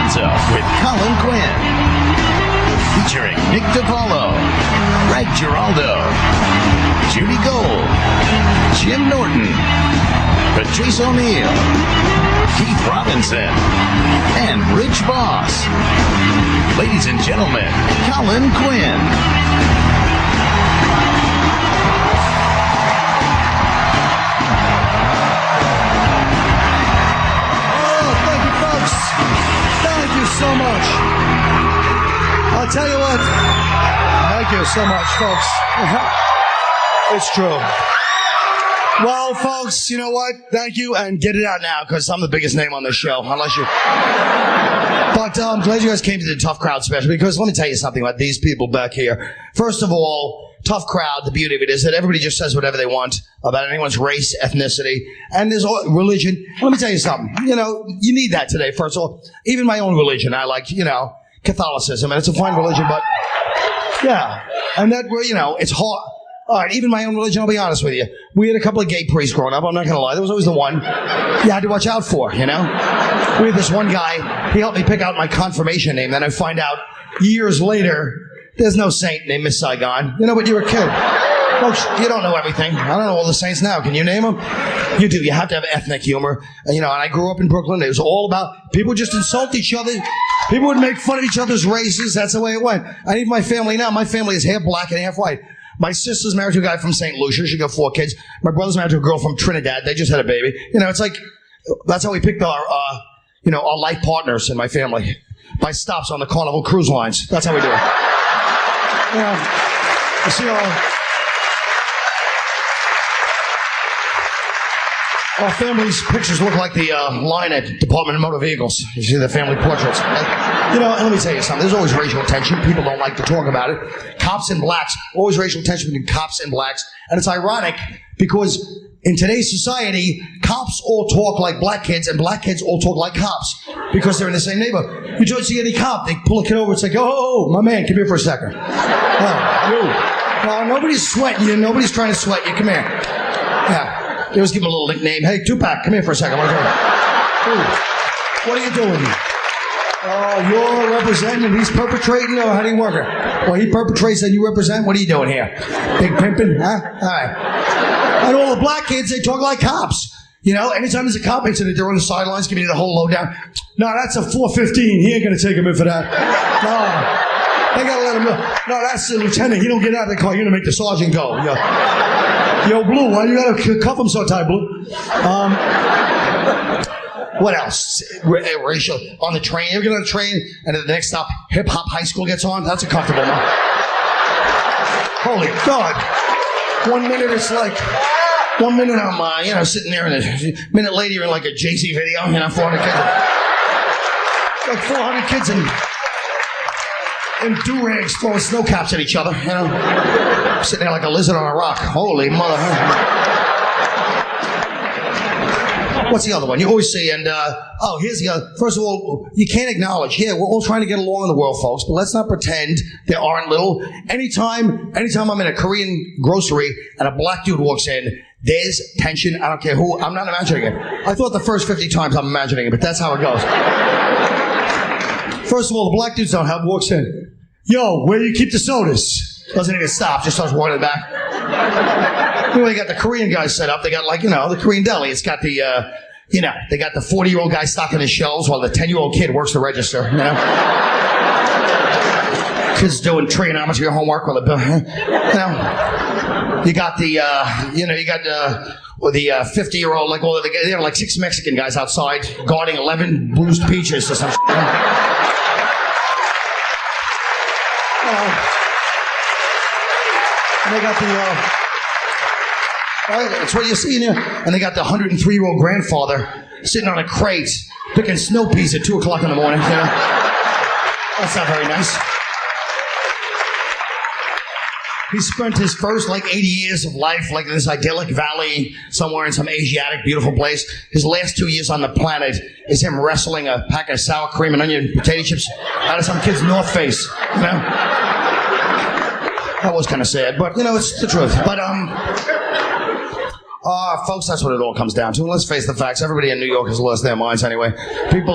Up with Colin Quinn. Featuring Paolo, Giraldo, Judy Gold, Jim Norton, Patrice O'Neill, Keith Robinson, and Rich Boss. Ladies and gentlemen, Colin Quinn. So much. I'll tell you what. Thank you so much, folks. It's true. Well, folks, you know what? Thank you, and get it out now, because I'm the biggest name on this show, unless you... But I'm glad you guys came to the Tough Crowd special, because let me tell you something about these people back here. First of all, Tough Crowd, the beauty of it is that everybody just says whatever they want about anyone's race, ethnicity, and there's religion. Let me tell you something. You know, you need that today, first of all. Even my own religion, I like, Catholicism, and it's a fine religion, but, yeah. And that, it's hard. All right, even my own religion, I'll be honest with you. We had a couple of gay priests growing up, I'm not going to lie. There was always the one you had to watch out for, We had this one guy, he helped me pick out my confirmation name, then I find out years later, there's no saint named Miss Saigon. But you're a kid. Folks, you don't know everything. I don't know all the saints now. Can you name them? You do. You have to have ethnic humor. And I grew up in Brooklyn. It was all about people just insult each other. People would make fun of each other's races. That's the way it went. I need my family now. My family is half black and half white. My sister's married to a guy from St. Lucia. She got 4 kids. My brother's married to a girl from Trinidad. They just had a baby. It's like, that's how we picked our life partners in my family. By stops on the Carnival Cruise Lines. That's how we do it. You see our family's pictures look like the line at Department of Motor Vehicles. You see the family portraits. Let me tell you something. There's always racial tension. People don't like to talk about it. Cops and blacks. Always racial tension between cops and blacks. And it's ironic because in today's society, cops all talk like black kids and black kids all talk like cops because they're in the same neighborhood. You don't see any cop. They pull a kid over. It's like, oh, my man, come here for a second. Nobody's sweating you. Nobody's trying to sweat you. Come here. Yeah. They always give him a little nickname. Hey, Tupac, come here for a second. What are you doing? Oh, you're representing. He's perpetrating. Or how do you work it? Well, he perpetrates and you represent. What are you doing here? Big pimping? Huh? All right. And all the black kids, they talk like cops. Anytime there's a cop incident, they're on the sidelines giving you the whole lowdown. No, that's a 415. He ain't going to take him in for that. No. They got to let him go. No, that's the lieutenant. He don't get out of the car. You're going to make the sergeant go. Yo, Blue, why you got to cuff him so tight, Blue? What else? Racial. On the train. You ever get on a train and at the next stop, Hip Hop High School gets on? That's a comfortable one. Holy God. 1 minute it's like... 1 minute I'm, sitting there, and a minute later you're in like a Jay-Z video, 400 kids. Like 400 kids in do-rags throwing snow caps at each other, Sitting there like a lizard on a rock. Holy mother. What's the other one? You always see, and, here's the other. First of all, you can't acknowledge, we're all trying to get along in the world, folks, but let's not pretend there aren't little. Anytime I'm in a Korean grocery and a black dude walks in, there's tension. I don't care who. I'm not imagining it. I thought the first 50 times I'm imagining it, but that's how it goes. First of all, the black dude's walks in. Yo, where do you keep the sodas? Doesn't even stop, just starts walking back. They got the Korean guys set up. They got the Korean deli. It's got the, they got the 40-year-old guy stocking the shelves while the 10-year-old kid works the register, Kids doing trigonometry homework while you got the, the 50-year-old, they have like 6 Mexican guys outside guarding 11 bruised peaches or some shit. And they got that's what you see in there. And they got the 103-year-old grandfather sitting on a crate picking snow peas at 2 o'clock in the morning. That's not very nice. He spent his first 80 years of life in this idyllic valley somewhere in some Asiatic beautiful place. His last 2 years on the planet is him wrestling a pack of sour cream and onion potato chips out of some kid's North Face. That was kind of sad, but it's the truth. But folks, that's what it all comes down to. Let's face the facts. Everybody in New York has lost their minds anyway. People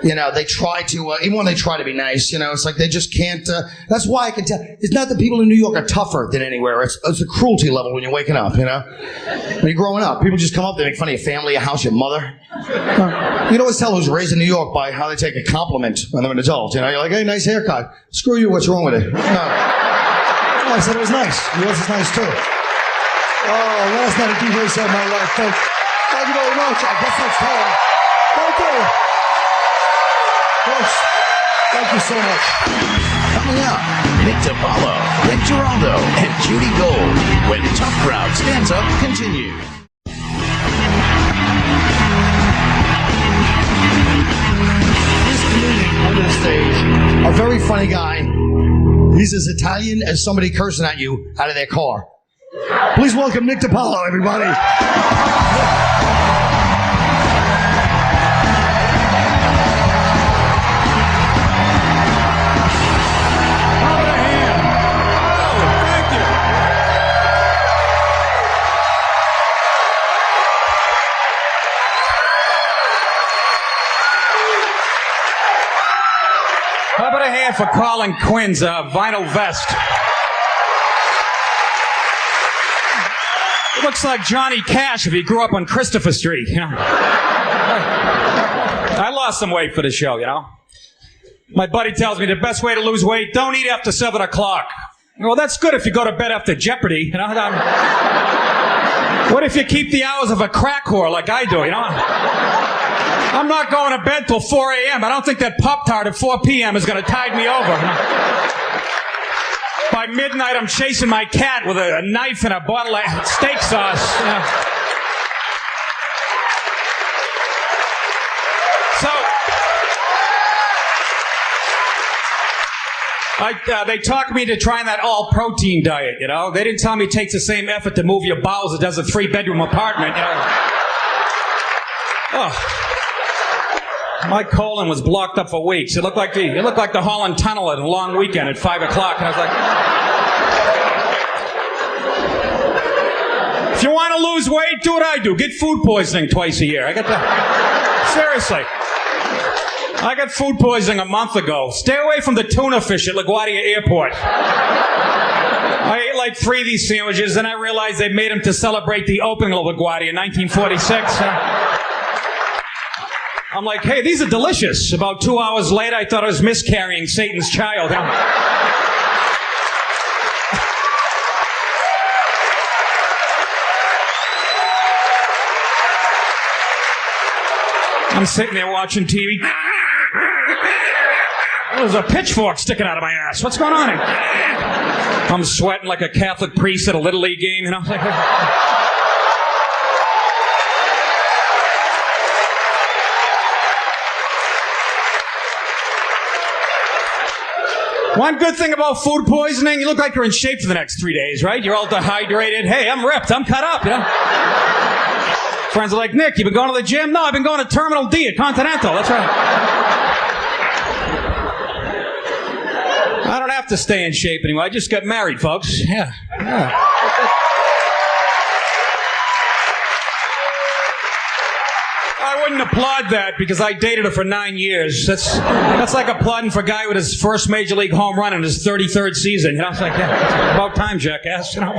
You know, they try to, even when they try to be nice, you know, it's like they just can't. That's why I can tell. It's not that people in New York are tougher than anywhere. It's the cruelty level when you're waking up, you know? When you're growing up, people just come up, they make fun of your family, your house, your mother. You can always tell who's raised in New York by how they take a compliment when they're an adult. You know, you're like, hey, nice haircut. Screw you, what's wrong with it? No. I said it was nice. Yours is nice, too. Oh, last night a DJ saved my life. Thank you very much. I guess that's time. Thank you. Folks, thank you so much. Coming up, Nick Paolo, Rick Giraldo, and Judy Gold. When Tough Crowd Stands Up continues. This comedian on the stage, a very funny guy. He's as Italian as somebody cursing at you out of their car. Please welcome Nick Paolo, everybody. How about a hand for Colin Quinn's vinyl vest? It looks like Johnny Cash if he grew up on Christopher Street. You know? I lost some weight for the show, you know. My buddy tells me the best way to lose weight, don't eat after 7 o'clock. Well, that's good if you go to bed after Jeopardy, you know. What if you keep the hours of a crack whore like I do, you know? I'm not going to bed till 4 a.m. I don't think that Pop-Tart at 4 p.m. is going to tide me over. By midnight, I'm chasing my cat with a knife and a bottle of steak sauce. So, they talked me to trying that all-protein diet, you know. They didn't tell me it takes the same effort to move your bowels as it does a 3-bedroom apartment, you know. Oh. My colon was blocked up for weeks. It looked like the Holland Tunnel at a long weekend at 5 o'clock. And I was like, if you want to lose weight, do what I do. Get food poisoning twice a year. Seriously. I got food poisoning a month ago. Stay away from the tuna fish at LaGuardia Airport. I ate like 3 of these sandwiches, and I realized they made them to celebrate the opening of LaGuardia in 1946. I'm like, hey, these are delicious. About 2 hours later, I thought I was miscarrying Satan's child. I'm sitting there watching TV. There's a pitchfork sticking out of my ass. What's going on here? I'm sweating like a Catholic priest at a Little League game, you know? One good thing about food poisoning, you look like you're in shape for the next 3 days, right? You're all dehydrated. Hey, I'm ripped. I'm cut up, you know? Friends are like, Nick, you been going to the gym? No, I've been going to Terminal D at Continental. That's right. I don't have to stay in shape anymore. I just got married, folks. Yeah. I wouldn't applaud that because I dated her for 9 years. That's like applauding for a guy with his first major league home run in his 33rd season. You know, it's like, yeah, about time, jackass. You know.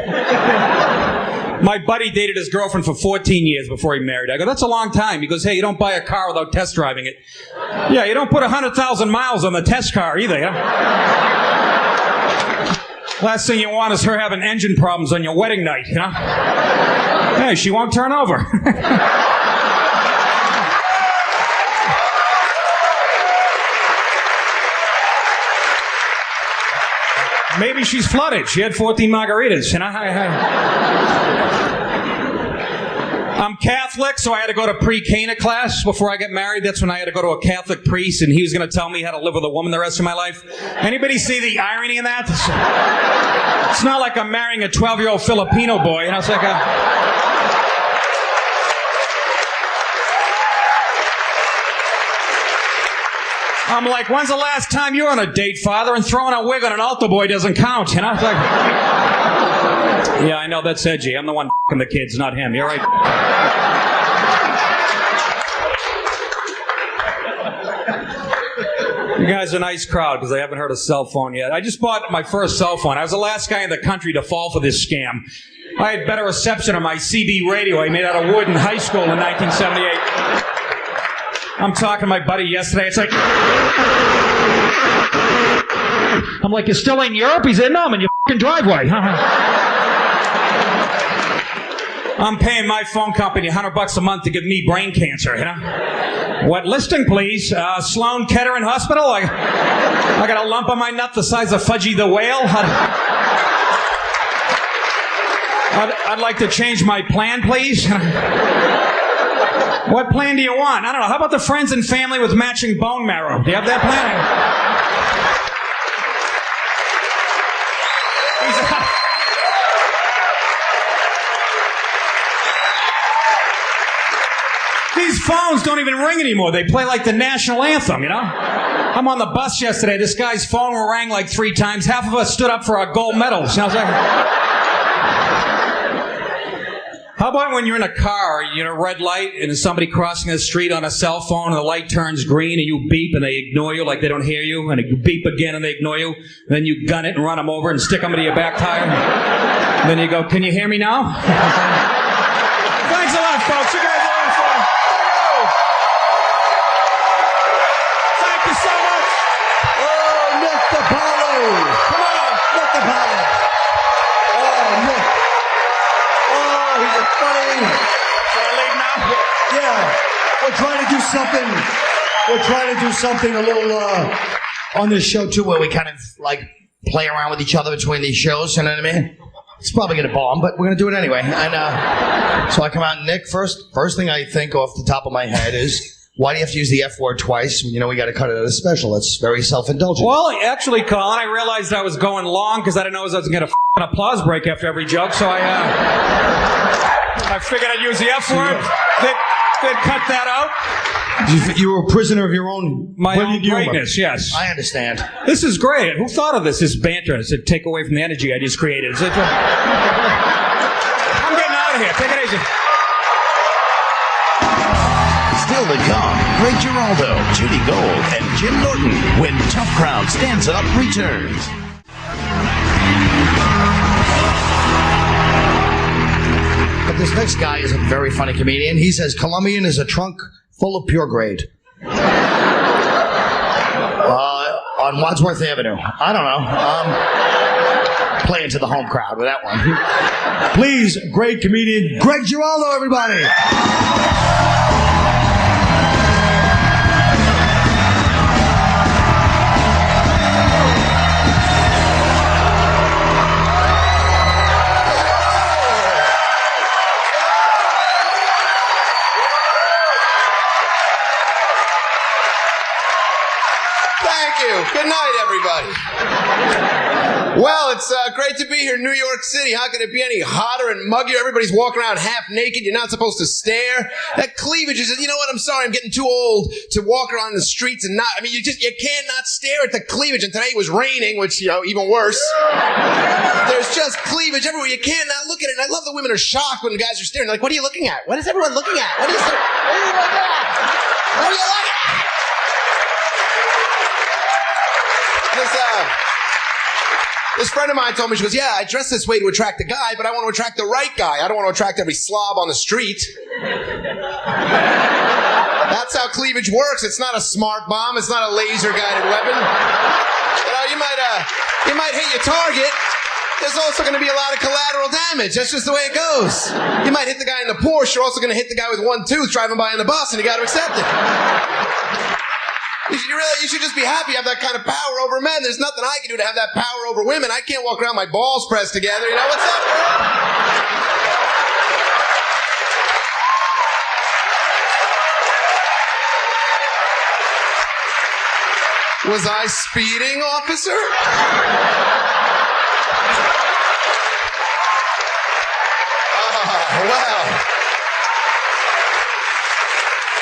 My buddy dated his girlfriend for 14 years before he married. I go, that's a long time. He goes, hey, you don't buy a car without test driving it. Yeah, you don't put 100,000 miles on the test car either. You know? Last thing you want is her having engine problems on your wedding night. You know. Hey, she won't turn over. Maybe she's flooded. She had 14 margaritas. You know? I'm Catholic, so I had to go to pre-Cana class before I got married. That's when I had to go to a Catholic priest, and he was going to tell me how to live with a woman the rest of my life. Anybody see the irony in that? It's not like I'm marrying a 12-year-old Filipino boy. You know, it's like I'm like, when's the last time you were on a date, Father? And throwing a wig on an altar boy doesn't count, you know? It's like, yeah, I know, that's edgy. I'm the one f***ing the kids, not him. You're right. You guys are a nice crowd because I haven't heard a cell phone yet. I just bought my first cell phone. I was the last guy in the country to fall for this scam. I had better reception on my CB radio I made out of wood in high school in 1978. I'm talking to my buddy yesterday. It's like... I'm like, you're still in Europe? He said, no, I'm in your fucking driveway. I'm paying my phone company $100 a month to give me brain cancer, you know? What listing, please? Sloan Kettering Hospital? I got a lump on my nut the size of Fudgy the Whale? I'd like to change my plan, please. What plan do you want? I don't know. How about the friends and family with matching bone marrow? Do you have that plan? These phones don't even ring anymore. They play like the national anthem, you know? I'm on the bus yesterday. This guy's phone rang like 3 times. Half of us stood up for our gold medals. You know, I was like... How about when you're in a car, you're in a red light, and there's somebody crossing the street on a cell phone, and the light turns green, and you beep, and they ignore you like they don't hear you, and you beep again, and they ignore you, and then you gun it and run them over and stick them into your back tire. And then you go, can you hear me now? Thanks a lot, folks. You guys are on fun. Thank you so much. Oh, Nick the Paolo. Come on, Nick the Paolo. Oh, Nick. Oh, he's a funny. Should I leave now? Yeah, we're trying to do something. We're trying to do something a little on this show too, where we kind of like play around with each other between these shows. You know what I mean? It's probably gonna bomb, but we're gonna do it anyway. And so I come out, Nick. First thing I think off the top of my head is, why do you have to use the F word twice? You know, we got to cut it at a special. It's very self-indulgent. Well, actually, Colin, I realized I was going long because I didn't know I was going to get an applause break after every joke, so I figured I'd use the F word. They'd cut that out. You were a prisoner of your own... My own greatness, yes. I understand. This is great. Who thought of this banter to take away from the energy I just created? I'm getting out of here. Take it easy. Still to come, Greg Giraldo, Judy Gold, and Jim Norton when Tough Crowd Stands Up returns. But this next guy is a very funny comedian. He says Colombian is a trunk full of pure grade. On Wadsworth Avenue. I don't know. Playing to the home crowd with that one. Please, great comedian Greg Giraldo, everybody. Good night, everybody. Well, it's great to be here in New York City. How could it be any hotter and muggier? Everybody's walking around half naked. You're not supposed to stare. That cleavage is, you know what? I'm sorry. I'm getting too old to walk around the streets and not, I mean, you can't not stare at the cleavage. And today it was raining, which, you know, even worse. There's just cleavage everywhere. You can't not look at it. And I love the women are shocked when the guys are staring. They're like, what are you looking at? What is everyone looking at? What are you looking at? What are you looking at? This friend of mine told me, she goes, yeah, I dress this way to attract a guy, but I want to attract the right guy. I don't want to attract every slob on the street. That's how cleavage works. It's not a smart bomb. It's not a laser-guided weapon. You know, you might hit your target. There's also going to be a lot of collateral damage. That's just the way it goes. You might hit the guy in the Porsche. You're also going to hit the guy with one tooth driving by on the bus, and you got to accept it. You should just be happy you have that kind of power over men. There's nothing I can do to have that power over women. I can't walk around my balls pressed together. You know, what's up, bro? Was I speeding, officer? Oh, well.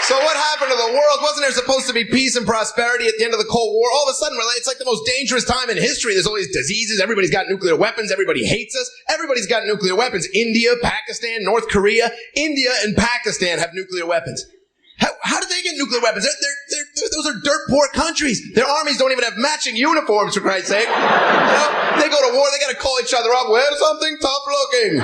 So what happened to the world? Wasn't there supposed to be peace and prosperity at the end of the Cold War? All of a sudden, it's like the most dangerous time in history. There's all these diseases. Everybody's got nuclear weapons. Everybody hates us. Everybody's got nuclear weapons. India, Pakistan, North Korea. India and Pakistan have nuclear weapons. How did they get nuclear weapons? those are dirt poor countries. Their armies don't even have matching uniforms, for Christ's sake. You know, they go to war, they got to call each other up. Wear something tough looking.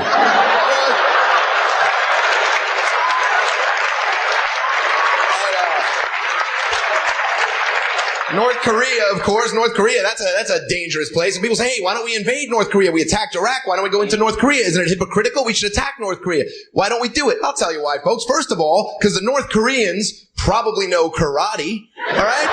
North Korea, of course. North Korea, that's a dangerous place. And people say, hey, why don't we invade North Korea? We attacked Iraq. Why don't we go into North Korea? Isn't it hypocritical? We should attack North Korea. Why don't we do it? I'll tell you why, folks. First of all, because the North Koreans probably know karate. All right?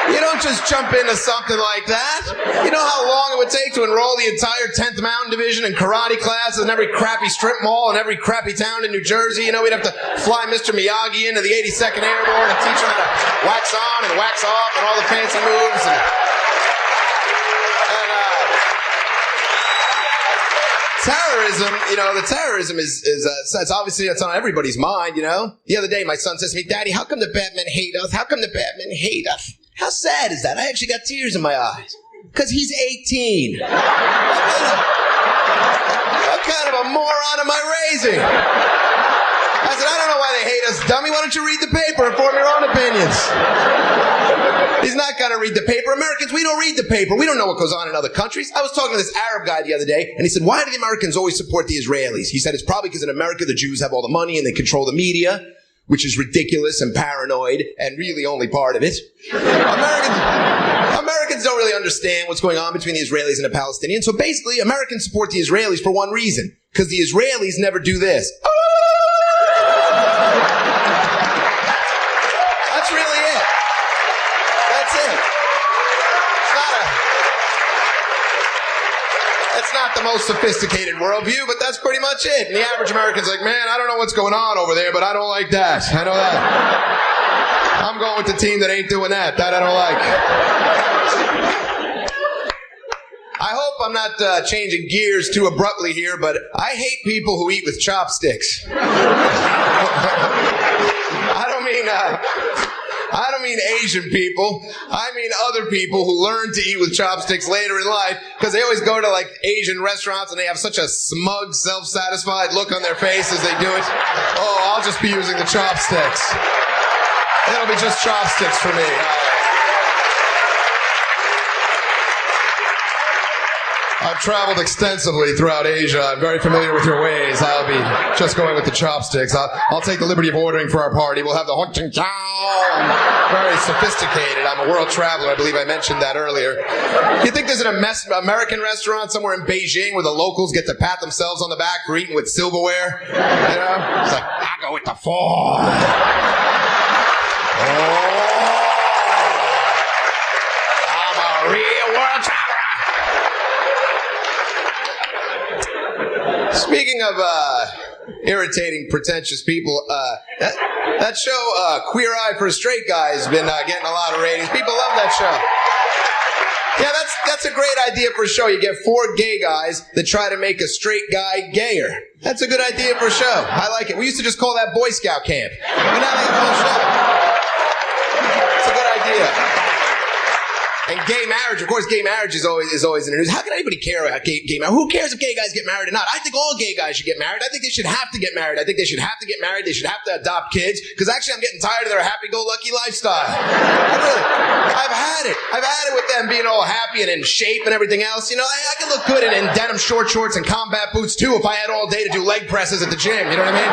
You don't just jump into something like that. You know how long it would take to enroll the entire 10th Mountain Division in karate classes in every crappy strip mall and every crappy town in New Jersey? You know, we'd have to fly Mr. Miyagi into the 82nd Airborne and teach him how to wax on and wax off and all the fancy moves. Terrorism, you know, the terrorism is it's obviously that's on everybody's mind, you know. The other day, my son says to me, Daddy, how come the Batmen hate us? How come the Batmen hate us? How sad is that? I actually got tears in my eyes. Because he's 18. What kind of a moron am I raising? I said, I don't know why they hate us, dummy. Why don't you read the paper and form your own opinions? He's not going to read the paper. Americans, we don't read the paper. We don't know what goes on in other countries. I was talking to this Arab guy the other day, and he said, why do the Americans always support the Israelis? He said, it's probably because in America, the Jews have all the money and they control the media, which is ridiculous and paranoid and really only part of it. Americans don't really understand what's going on between the Israelis and the Palestinians. So basically, Americans support the Israelis for one reason, because the Israelis never do this. That's really it. That's it. It's not the most sophisticated worldview, but that's pretty much it. And the average American's like, man, I don't know what's going on over there, but I don't like that. I know that. I'm going with the team that ain't doing that. That I don't like. I hope I'm not changing gears too abruptly here, but I hate people who eat with chopsticks. I don't mean Asian people. I mean other people who learn to eat with chopsticks later in life, because they always go to like Asian restaurants and they have such a smug, self-satisfied look on their face as they do it. Oh, I'll just be using the chopsticks. It'll be just chopsticks for me. I've traveled extensively throughout Asia. I'm very familiar with your ways. I'll be just going with the chopsticks. I'll take the liberty of ordering for our party. We'll have the hot ching chow. I'm very sophisticated. I'm a world traveler. I believe I mentioned that earlier. Do you think there's an American restaurant somewhere in Beijing where the locals get to pat themselves on the back for eating with silverware? You know? It's like, I go with the fork. I'm a real world traveler. Speaking of irritating, pretentious people, that show, Queer Eye for a Straight Guy, has been getting a lot of ratings. People love that show. Yeah, that's a great idea for a show. You get 4 gay guys that try to make a straight guy gayer. That's a good idea for a show. I like it. We used to just call that Boy Scout camp. But now they have a whole show. It's a good idea. And gay marriage, of course, gay marriage is always in the news. How can anybody care about gay marriage? Who cares if gay guys get married or not? I think all gay guys should get married. I think they should have to get married. I think they should have to get married. They should have to adopt kids. Because actually, I'm getting tired of their happy-go-lucky lifestyle. I've had it. I've had it with them being all happy and in shape and everything else. You know, I can look good in denim short shorts and combat boots, too, if I had all day to do leg presses at the gym. You know what I mean?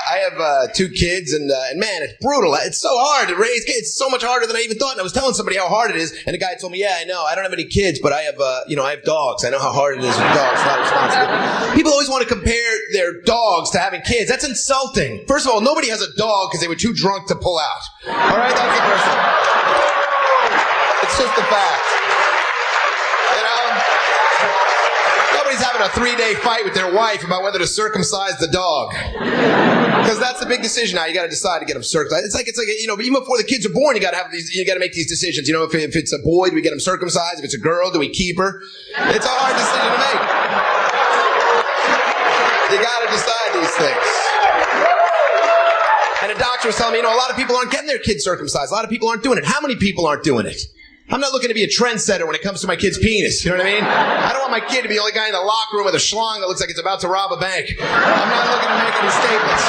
I have 2 kids, and man, it's brutal. It's so hard to raise kids. It's so much harder than I even thought. And I was telling somebody how hard it is, and the guy told me, "Yeah, I know. I don't have any kids, but I have, I have dogs. I know how hard it is with dogs. Not responsible." People always want to compare their dogs to having kids. That's insulting. First of all, nobody has a dog because they were too drunk to pull out. All right, that's the first thing. It's just a fact. You know. Nobody's having a 3-day fight with their wife about whether to circumcise the dog. Because that's the big decision now. You got to decide to get them circumcised. It's like even before the kids are born, you got to make these decisions. You know, if it's a boy, do we get him circumcised? If it's a girl, do we keep her? It's a hard decision to make. You got to decide these things. And a doctor was telling me, a lot of people aren't getting their kids circumcised. A lot of people aren't doing it. How many people aren't doing it? I'm not looking to be a trendsetter when it comes to my kid's penis. You know what I mean? I don't want my kid to be the only guy in the locker room with a schlong that looks like it's about to rob a bank. I'm not looking to make any statements.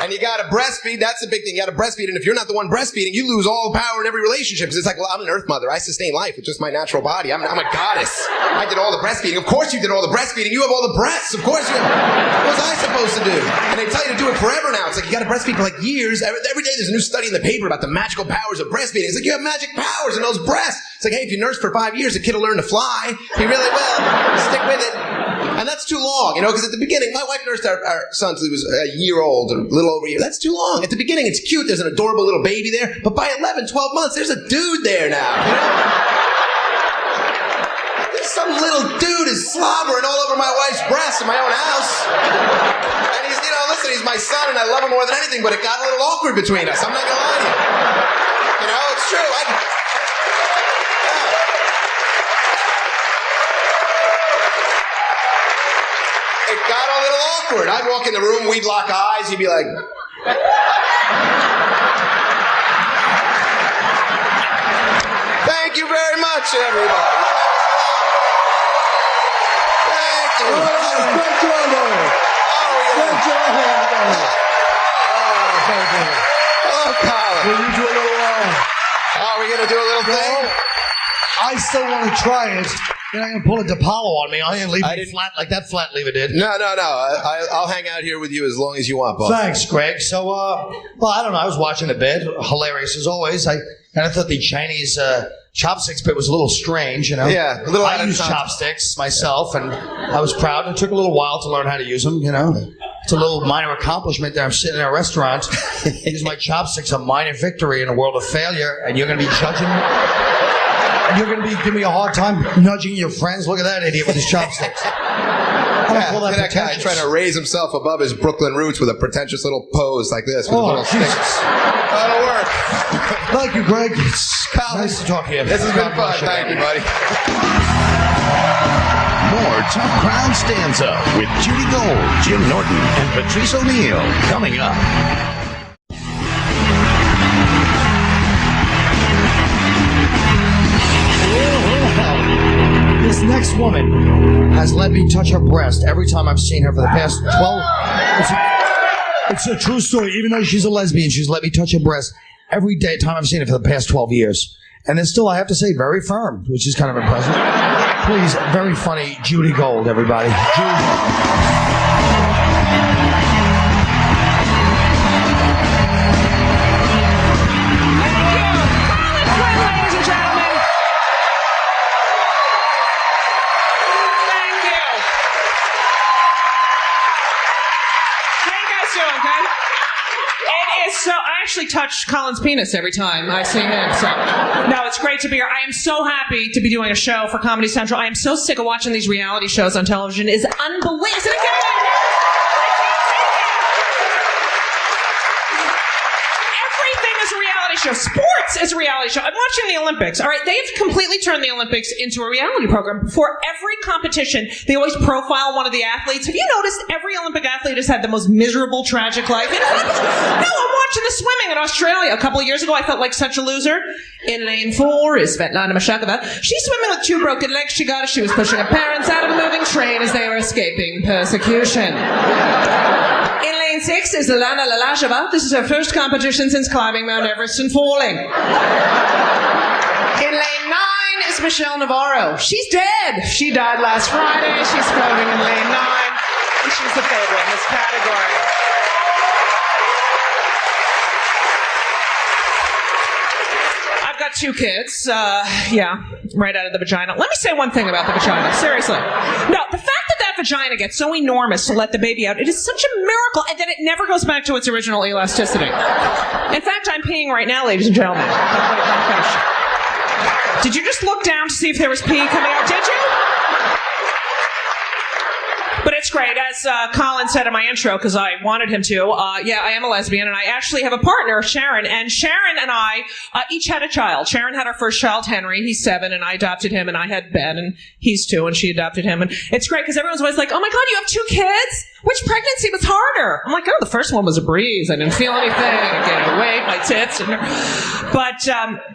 And you gotta breastfeed. That's the big thing. You gotta breastfeed. And if you're not the one breastfeeding, you lose all power in every relationship. Because it's like, well, I'm an earth mother. I sustain life with just my natural body. I'm a goddess. I did all the breastfeeding. Of course you did all the breastfeeding. You have all the breasts. Of course you have. What was I supposed to do? And they tell you to do it forever now. It's like you gotta breastfeed for like years. Every day there's a new study in the paper about the magical powers of breastfeeding. It's like you have magic powers in those breasts. It's like, hey, if you nurse for 5 years, the kid will learn to fly. He really will. Stick with it. And that's too long, you know, because at the beginning, my wife nursed our son till he was a year old, or a little over a year. That's too long. At the beginning, it's cute. There's an adorable little baby there. But by 11, 12 months, there's a dude there now, you know? There's some little dude is slobbering all over my wife's breasts in my own house. And he's, you know, listen, he's my son, and I love him more than anything, but it got a little awkward between us. I'm not going to lie to you. You know, it's true. It got a little awkward. I'd walk in the room, we'd lock eyes, he'd be like... Thank you very much, everybody. Thank you. Hello, Colin. Will you do a little, Are we going to do a little thing? I still want to try it. You're not going to pull a DePaulo on me. I didn't leave you flat like that flat leaver did. No. I'll hang out here with you as long as you want, boss. Thanks, Greg. So, well, I don't know. I was watching the bed. Hilarious as always. I kind of thought the Chinese chopsticks bit was a little strange, you know? Yeah, a little I use chopsticks myself, and I was proud. It took a little while to learn how to use them, you know? It's a little minor accomplishment there. I'm sitting in a restaurant. Use my chopsticks, a minor victory in a world of failure, and you're going to be judging me? And you're going to be giving me a hard time nudging your friends? Look at that idiot with his chopsticks. That guy trying to raise himself above his Brooklyn roots with a pretentious little pose like this with his little sticks. That'll work. Thank you, Greg. It's nice to talk to you. This has been fun. Thank you, buddy. More Tough Crowd Stanza with Judy Gold, Jim Norton, and Patrice O'Neill coming up. This next woman has let me touch her breast every time I've seen her for the past 12... It's a true story. Even though she's a lesbian, she's let me touch her breast every time I've seen her for the past 12 years. And it's still, I have to say, very firm, which is kind of impressive. Please, very funny Judy Gold, everybody. Judy. Actually touch Colin's penis every time I see him. So, no, it's great to be here. I am so happy to be doing a show for Comedy Central. I am so sick of watching these reality shows on television. It's unbelievable. Everything is a reality show. Sports is a reality show. I'm watching the Olympics. All right, they've completely turned the Olympics into a reality program. Before every competition, they always profile one of the athletes. Have you noticed every Olympic athlete has had the most miserable, tragic life? You know, no, I'm watching the swimming in Australia. A couple of years ago, I felt like such a loser. In lane 4 is Svetlana Mashakova. She's swimming with 2 broken legs. She was pushing her parents out of a moving train as they were escaping persecution. In lane 6 is Alana Lalasheva. This is her first competition since climbing Mount Everest and falling. In lane 9 is Michelle Navarro. She's dead. She died last Friday. She's floating in lane 9, and she's the favorite in this category. I've got 2 kids. Right out of the vagina. Let me say one thing about the vagina. Seriously. No, the fact that vagina gets so enormous to let the baby out, it is such a miracle, and that it never goes back to its original elasticity. In fact, I'm peeing right now, ladies and gentlemen. Did you just look down to see if there was pee coming out? Did you? But it's great. As Colin said in my intro, because I wanted him to, I am a lesbian, and I actually have a partner, Sharon. And Sharon and I each had a child. Sharon had our first child, Henry. He's 7, and I adopted him, and I had Ben, and he's 2, and she adopted him. And it's great, because everyone's always like, oh my God, you have 2 kids? which pregnancy was harder? I'm like, oh, the first one was a breeze. I didn't feel anything. I gained weight, my tits.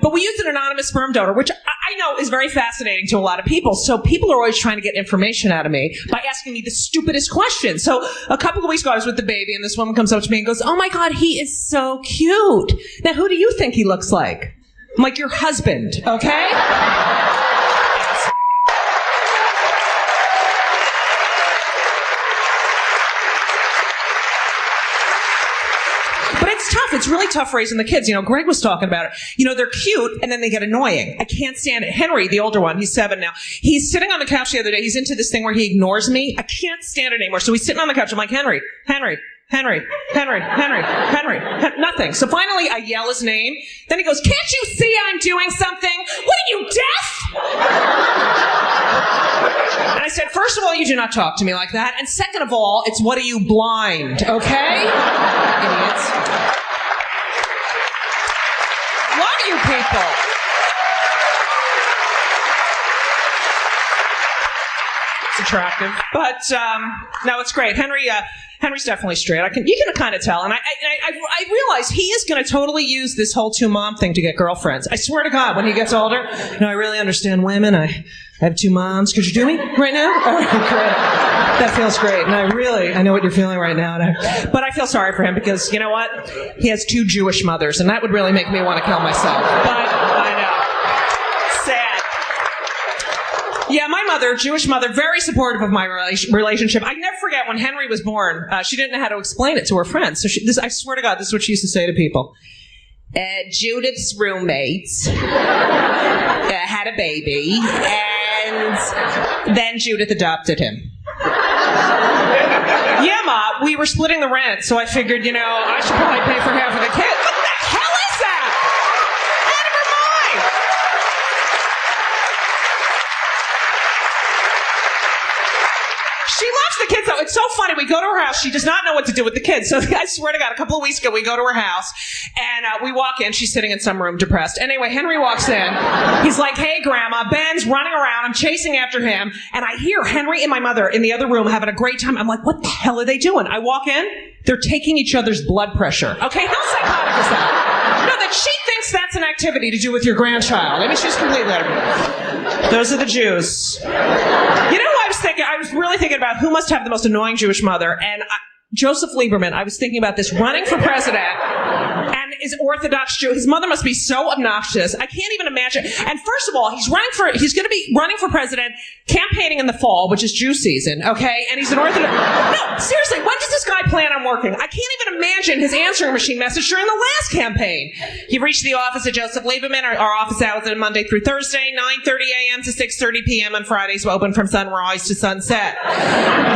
But we used an anonymous sperm donor, which I know is very fascinating to a lot of people. So people are always trying to get information out of me by asking me the stupidest questions. So a couple of weeks ago, I was with the baby, and this woman comes up to me and goes, oh my God, he is so cute. Now, who do you think he looks like? I'm like, your husband, okay? It's really tough raising the kids. Greg was talking about it. They're cute, and then they get annoying. I can't stand it. Henry, the older one, he's 7 now. He's sitting on the couch the other day. He's into this thing where he ignores me. I can't stand it anymore. So he's sitting on the couch. I'm like, Henry, nothing. So finally, I yell his name. Then he goes, can't you see I'm doing something? What are you, deaf? And I said, first of all, you do not talk to me like that. And second of all, it's what are you, blind, okay? Idiots. You people. It's attractive, but no, it's great. Henry's definitely straight. You can kind of tell, and I realize he is going to totally use this whole 2-mom thing to get girlfriends. I swear to God, when he gets older, I really understand women. I have 2 moms. Could you do me right now? Oh, great. That feels great, and I know what you're feeling right now. But I feel sorry for him because you know what? He has 2 Jewish mothers, and that would really make me want to kill myself. But I know. Sad. Yeah, my mother, Jewish mother, very supportive of my relationship. I never forget when Henry was born. She didn't know how to explain it to her friends. So I swear to God, this is what she used to say to people. Judith's roommates had a baby, and then Judith adopted him. Yeah, Ma, we were splitting the rent, so I figured, I should probably pay for half of the kids. What the hell is that? Out of her mind. She loves the kids, though. It's so funny. We go to her house. She does not know what to do with the kids. So I swear to God, a couple of weeks ago, we go to her house, and we walk in. She's sitting in some room depressed. Anyway, Henry walks in. He's like, hey, Grandma. Ben's running around. I'm chasing after him. And I hear Henry and my mother in the other room having a great time. I'm like, what the hell are they doing? I walk in. They're taking each other's blood pressure. Okay, how psychotic is that? No, that she thinks that's an activity to do with your grandchild. I mean, she's completely out of it. Those are the Jews. I was really thinking about who must have the most annoying Jewish mother, and Joseph Lieberman. I was thinking about this running for president, and is Orthodox Jew. His mother must be so obnoxious. I can't even imagine. And first of all, he's going to be running for president, campaigning in the fall, which is Jew season, okay? And he's an Orthodox. No, seriously, when does this guy plan on working? I can't even imagine his answering machine message during the last campaign. He reached the office of Joseph Lieberman. Our office hours are Monday through Thursday, 9:30 a.m. to 6:30 p.m. on Fridays. We're open from sunrise to sunset.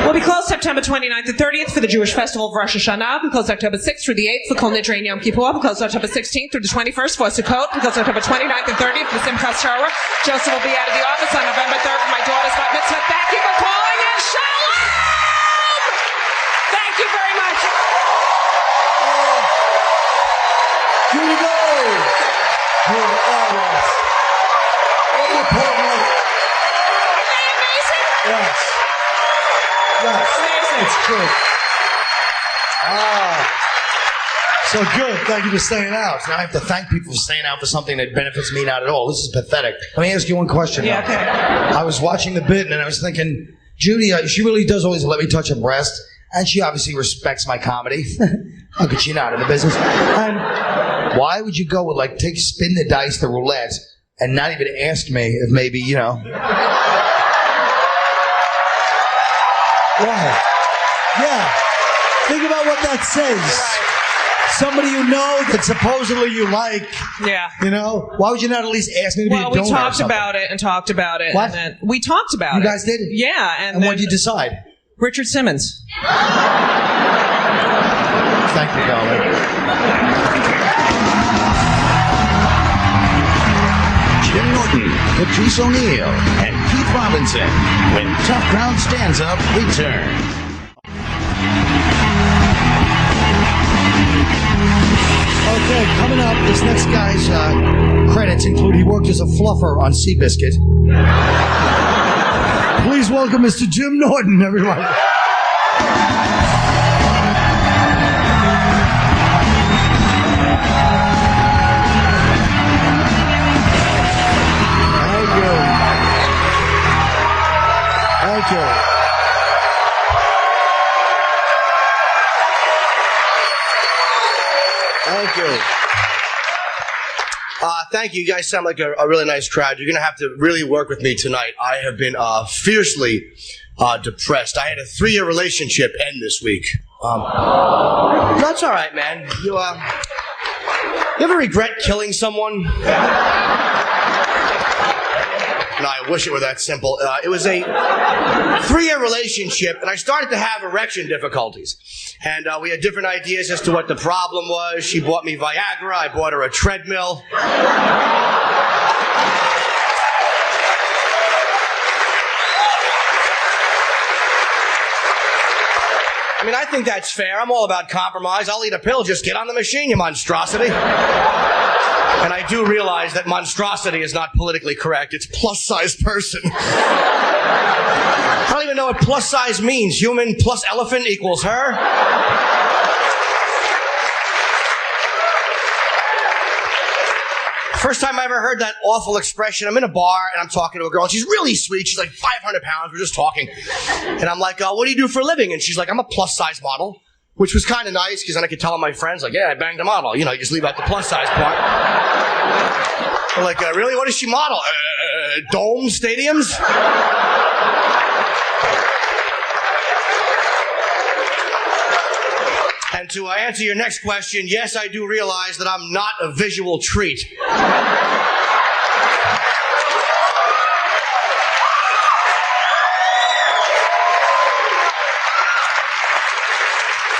We'll be closed September 29th to 30th for the Jewish festival of Rosh Hashanah. We'll close October 6th through the 8th for Kol Nidre and Yom Kippur. We'll close October 16th through the 21st for Sukkot. We'll close October 29th and 30th for Simchas Torah. Joseph will be out of the office on November 3rd for my daughter's bat mitzvah. Thank you for calling and shalom! Thank you very much. Judy Gold! You're always. What a partner. Isn't that amazing? Yes. Yes. Amazing. It's true. So good. Thank you for staying out. Now I have to thank people for staying out for something that benefits me not at all. This is pathetic. Let me ask you one question. Yeah, now. okay. I was watching the bit and I was thinking, Judy, she really does always let me touch her breast, and she obviously respects my comedy. How could she not in the business? And why would you go with spin the dice, the roulette, and not even ask me if maybe, Why? Yeah. Think about what that says. Right. Somebody you know that supposedly you like. Yeah. Why would you not at least ask me to be a donor? Well, we talked about it and talked about it. What? And then we talked about it. You guys did? Yeah. And what did you decide? Richard Simmons. Thank you, darling. Jim Norton, Patrice O'Neill, and Keith Robinson. When Tough Crowd Stands Up return. Okay, coming up, this next guy's credits include he worked as a fluffer on Seabiscuit. Please welcome Mr. Jim Norton, everyone. Thank you. You guys sound like a really nice crowd. You're going to have to really work with me tonight. I have been fiercely depressed. I had a 3-year relationship end this week. That's all right, man. You ever regret killing someone? No, I wish it were that simple. It was a 3-year relationship, and I started to have erection difficulties. And we had different ideas as to what the problem was. She bought me Viagra. I bought her a treadmill. I mean, I think that's fair. I'm all about compromise. I'll eat a pill. Just get on the machine, you monstrosity. And I do realize that monstrosity is not politically correct. It's plus-size person. I don't even know what plus-size means. Human plus elephant equals her? First time I ever heard that awful expression, I'm in a bar and I'm talking to a girl. And she's really sweet. She's like 500 pounds. We're just talking. And I'm like, what do you do for a living? And she's like, I'm a plus-size model. Which was kind of nice, because then I could tell my friends, like, yeah, I banged a model. You know, you just leave out the plus-size part. They're like, really? What does she model? Dome stadiums? And to answer your next question, yes, I do realize that I'm not a visual treat.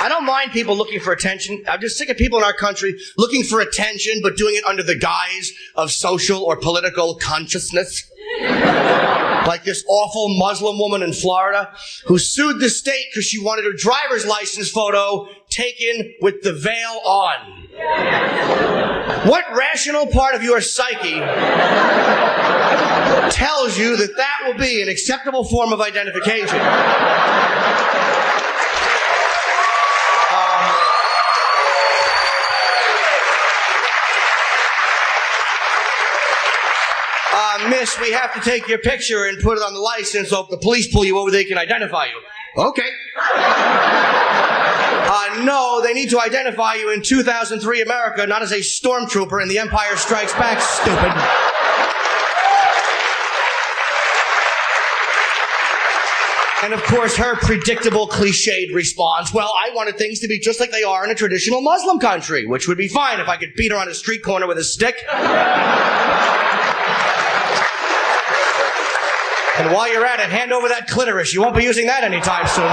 I don't mind people looking for attention. I'm just sick of people in our country looking for attention, but doing it under the guise of social or political consciousness. Like this awful Muslim woman in Florida who sued the state because she wanted her driver's license photo taken with the veil on. What rational part of your psyche tells you that that will be an acceptable form of identification? Miss, we have to take your picture and put it on the license, so if the police pull you over, they can identify you. Okay. No, they need to identify you in 2003 America, not as a stormtrooper in The Empire Strikes Back, stupid. And of course, her predictable, cliched response, well, I wanted things to be just like they are in a traditional Muslim country, which would be fine if I could beat her on a street corner with a stick. And while you're at it, hand over that clitoris. You won't be using that anytime soon.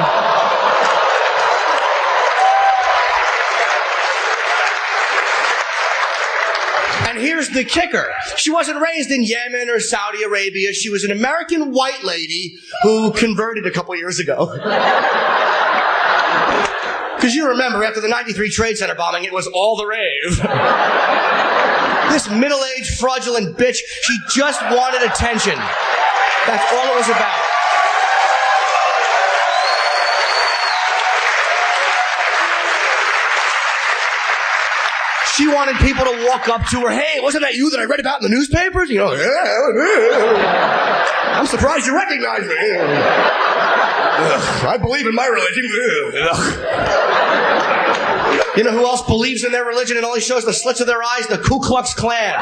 And here's the kicker. She wasn't raised in Yemen or Saudi Arabia. She was an American white lady who converted a couple years ago. Because you remember, after the 93 Trade Center bombing, it was all the rave. This middle-aged, fraudulent bitch, she just wanted attention. That's all it was about. She wanted people to walk up to her, hey, wasn't that you that I read about in the newspapers? You know, yeah. I'm surprised you recognize me. I believe in my religion. You know who else believes in their religion and only shows the slits of their eyes? The Ku Klux Klan.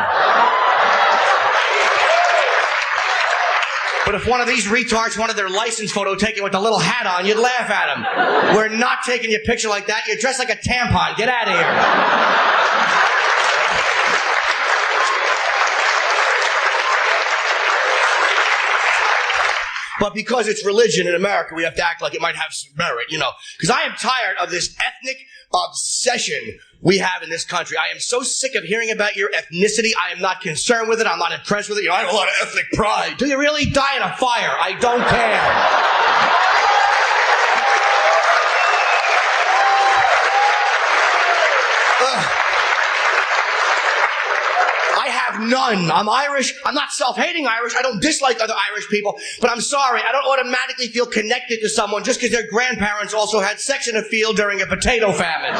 But if one of these retards wanted their license photo taken with a little hat on, you'd laugh at them. We're not taking your picture like that. You're dressed like a tampon. Get out of here. But because it's religion in America, we have to act like it might have some merit, you know. Because I am tired of this ethnic obsession we have in this country. I am so sick of hearing about your ethnicity. I am not concerned with it. I'm not impressed with it. You know, I have a lot of ethnic pride. Do you really? Die in a fire. I don't care. I have none. I'm Irish. I'm not self-hating Irish. I don't dislike other Irish people. But I'm sorry, I don't automatically feel connected to someone just because their grandparents also had sex in a field during a potato famine.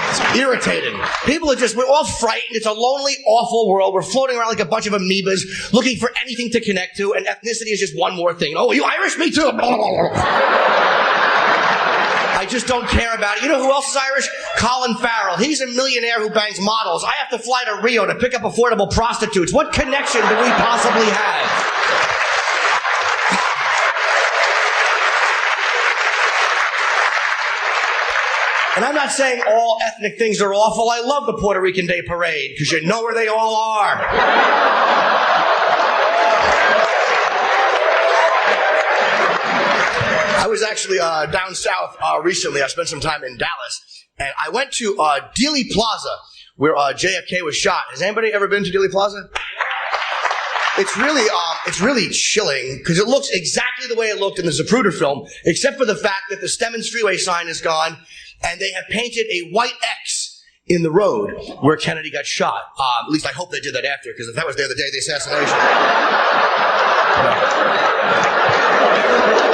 It's irritating. People are just, we're all frightened. It's a lonely, awful world. We're floating around like a bunch of amoebas looking for anything to connect to, and ethnicity is just one more thing. Oh, are you Irish? Me too. I I just don't care about it. You know who else is Irish? Colin Farrell. He's a millionaire who bangs models. I have to fly to Rio to pick up affordable prostitutes. What connection do we possibly have? And I'm not saying all ethnic things are awful. I love the Puerto Rican Day Parade, because you know where they all are. I was actually down south recently. I spent some time in Dallas. And I went to Dealey Plaza, where JFK was shot. Has anybody ever been to Dealey Plaza? It's really chilling, because it looks exactly the way it looked in the Zapruder film, except for the fact that the Stemmons Freeway sign is gone, and they have painted a white X in the road where Kennedy got shot. At least I hope they did that after, because if that was there the day of the assassination.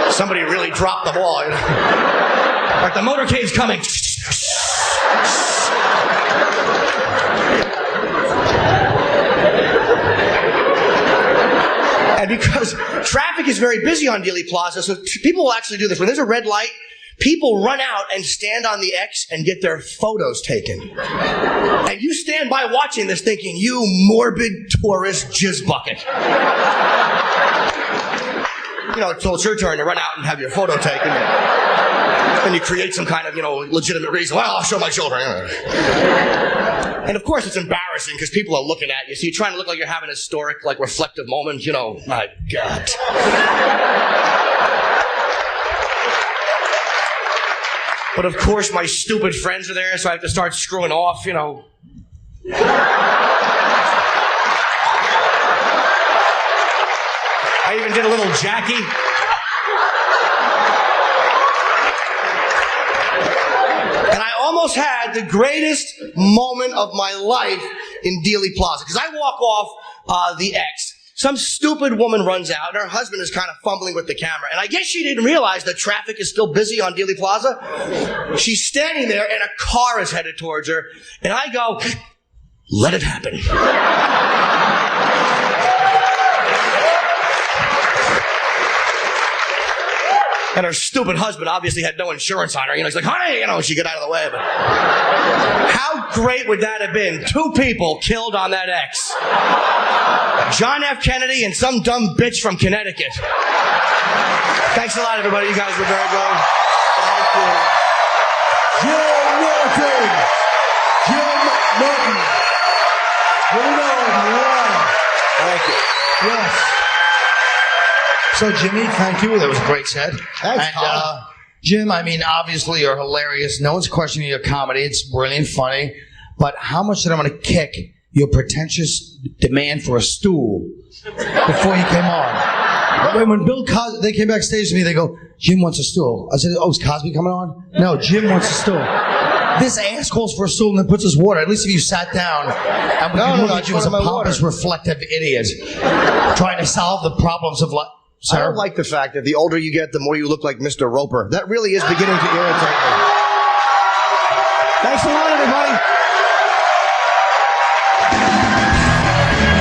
Somebody really dropped the ball. You know? Like the motorcade's coming. And because traffic is very busy on Dealey Plaza, so people will actually do this. When there's a red light, people run out and stand on the X and get their photos taken. And you stand by watching this thinking, you morbid tourist jizz bucket. You know, so it's your turn to run out and have your photo taken. And you create some kind of, legitimate reason. Well, I'll show my children. And of course, it's embarrassing because people are looking at you. So you're trying to look like you're having a historic, reflective moment. My God. But of course, my stupid friends are there, so I have to start screwing off, I even did a little Jackie. And I almost had the greatest moment of my life in Dealey Plaza. Because I walk off the X. Some stupid woman runs out, and her husband is kind of fumbling with the camera. And I guess she didn't realize that traffic is still busy on Dealey Plaza. She's standing there, and a car is headed towards her. And I go, let it happen. And her stupid husband obviously had no insurance on her. He's like, honey, she got out of the way. But how great would that have been? 2 people killed on that X. John F. Kennedy and some dumb bitch from Connecticut. Thanks a lot, everybody. You guys were very good. Thank you. Jim Norton. Here we go. Thank you. Yes. So, Jimmy, thank you. That was a great set. Thanks, and, Jim, obviously you're hilarious. No one's questioning your comedy. It's brilliant, funny. But how much did I want to kick your pretentious demand for a stool before you came on? When Bill Cosby, they came backstage to me, they go, Jim wants a stool. I said, oh, is Cosby coming on? No, Jim wants a stool. This ass calls for a stool and then puts his water. At least if you sat down and we could look at you as a pompous, reflective idiot trying to solve the problems of life. I don't like the fact that the older you get, the more you look like Mr. Roper. That really is beginning to irritate me. Thanks a lot, everybody.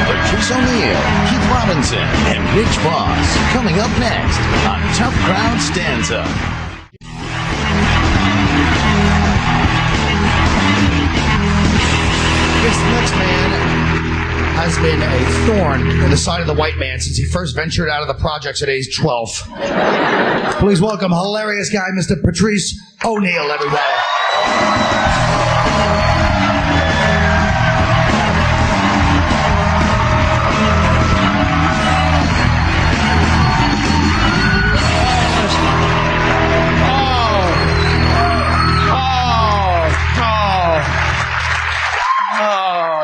Patrice O'Neill, Keith Robinson, and Rich Voss coming up next on Tough Crowd Stands Up. This next man has been a thorn in the side of the white man since he first ventured out of the projects at age 12. Please welcome hilarious guy, Mr. Patrice O'Neill, everybody.